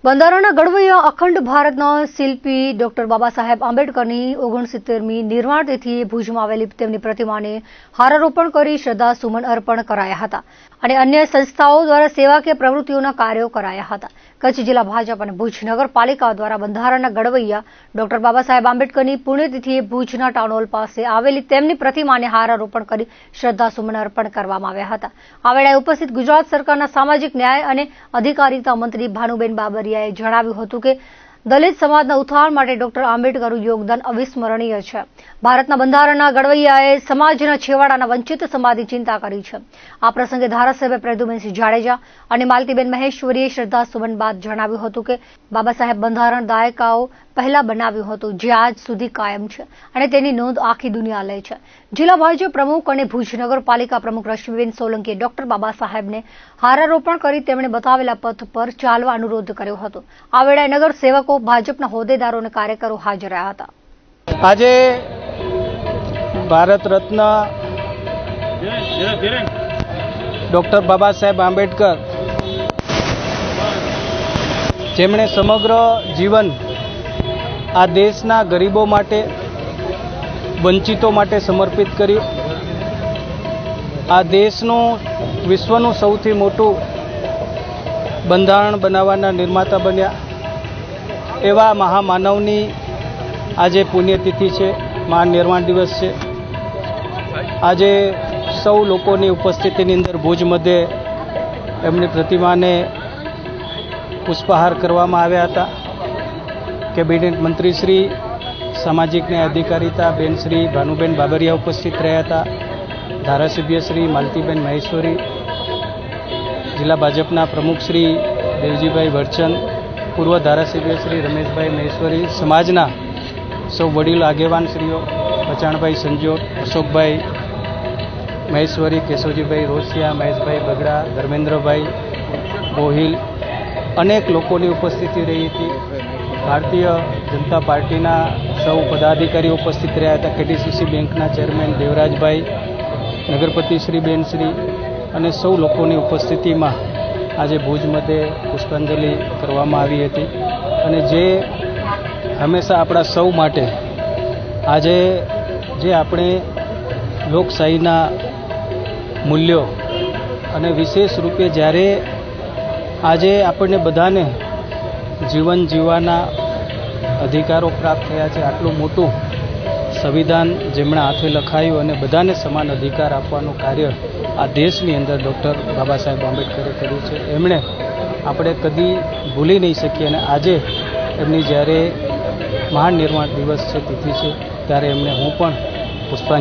બંધારણના ઘડવૈયા અખંડ ભારતના શિલ્પી ડોક્ટર બાબા સાહેબ આંબેડકરની 69મી નિર્માણ તિથિએ ભુજમાં આવેલી તેમની પ્રતિમાને હારારોપણ કરી શ્રદ્ધા સુમન અર્પણ કરાયા હતા અને અન્ય સંસ્થાઓ દ્વારા સેવાકીય પ્રવૃત્તિઓના કાર્યો કરાયા હતા. કચ્છ જિલ્લા ભાજપ અને ભુજ નગરપાલિકા દ્વારા બંધારણના ઘડવૈયા ડોક્ટર બાબા સાહેબ આંબેડકરની પુણ્યતિથિએ ભુજના ટાઉન હોલ પાસે આવેલી તેમની પ્રતિમાને હારારોપણ કરી શ્રદ્ધા સુમન અર્પણ કરવામાં આવ્યા હતા. આ વેળાએ ઉપસ્થિત ગુજરાત સરકારના સામાજિક ન્યાય અને અધિકારીતા મંત્રી ભાનુબેન બાબરિયાએ જણાવ્યું હતું કે દલિત સમાજના ઉત્થાન માટે ડોક્ટર આંબેડકરનું યોગદાન અવિસ્મરણીય છે. ભારતના બંધારણના ઘડવૈયાએ સમાજના છેવાડાના વંચિત સમાજની ચિંતા કરી છે. આ પ્રસંગે ધારાસભ્ય પ્રદ્યુમનસિંહ જાડેજા અને માલતીબેન મહેશ્વરીએ શ્રદ્ધા સુમન બાદ જણાવ્યું હતું કે બાબા સાહેબ બંધારણ દાયકાઓ પહેલા બનાવ્યું હતું, જે આજ સુધી કાયમ છે અને તેની નોંધ આખી દુનિયા લે છે. જિલ્લા ભાજપ પ્રમુખ અને ભુજ નગરપાલિકા પ્રમુખ રશ્મિબેન સોલંકીએ ડોક્ટર બાબા સાહેબને હારારોપણ કરી તેમણે બતાવેલા પથ પર ચાલવા અનુરોધ કર્યો હતો. આ વેળાએ નગર સેવકો, ભાજપના હોદ્દેદારો અને કાર્યકરો હાજર રહ્યા હતા. આજે ભારત રત્ન ડોક્ટર બાબા સાહેબ આંબેડકર, જેમણે સમગ્ર જીવન આ દેશના ગરીબો માટે, વંચિતો માટે સમર્પિત કર્યું, આ દેશનું, વિશ્વનું સૌથી મોટું બંધારણ બનાવવાના નિર્માતા બન્યા એવા મહામાનવની આજે પુણ્યતિથિ છે, મહાનિર્વાણ દિવસ છે. આજે સૌ લોકોની ઉપસ્થિતિની અંદર ભુજ મધ્યે એમની પ્રતિમાને પુષ્પહાર કરવામાં આવ્યા હતા. કેબિનેટ મંત્રી શ્રી સામાજિક ન્યાય અધિકારીતા બેન શ્રી ભાનુબેન બાબરિયા ઉપસ્થિત રહ્યા હતા. ધારાસભ્ય શ્રી માલતીબેન મહેશ્વરી, જિલ્લા ભાજપના પ્રમુખ શ્રી દેવજીભાઈ વરચંદ, પૂર્વ ધારાસભ્ય શ્રી રમેશભાઈ મહેશ્વરી, સમાજના સૌ વડીલ આગેવાન શ્રીઓ બચાણભાઈ સંજોટ, અશોકભાઈ મહેશ્વરી, કેશવજીભાઈ રોસિયા, મહેશભાઈ બગડા, ધર્મેન્દ્રભાઈ ગોહિલ, અનેક લોકોની ઉપસ્થિતિ રહી હતી. ભારતીય જનતા પાર્ટીના સૌ પદાધિકારીઓ ઉપસ્થિત રહ્યા હતા. કેડીસીસી બેંકના ચેરમેન દેવરાજભાઈ, નગરપતિ શ્રી બેન શ્રી અને સૌ લોકોની ઉપસ્થિતિમાં આજે ભુજ મધ્યે પુષ્પાંજલિ કરવામાં આવી હતી. અને જે હંમેશા આપણા સૌ માટે આજે જે આપણે લોકશાહીના મૂલ્યો અને વિશેષ રૂપે જ્યારે આજે આપણને બધાને જીવન જીવવાના અધિકારો પ્રાપ્ત થયા છે, આટલું મોટું સંવિધાન જેમણે હાથે લખાયું અને બધાને સમાન અધિકાર આપવાનું કાર્ય આ દેશની અંદર ડૉક્ટર બાબા સાહેબ આંબેડકરે કર્યું છે. એમણે આપણે કદી ભૂલી નહીં શકીએ. અને આજે એમની જ્યારે મહાનિર્વાણ દિવસ છે, તિથિ છે, ત્યારે એમને હું પણ પુષ્પાંજલિ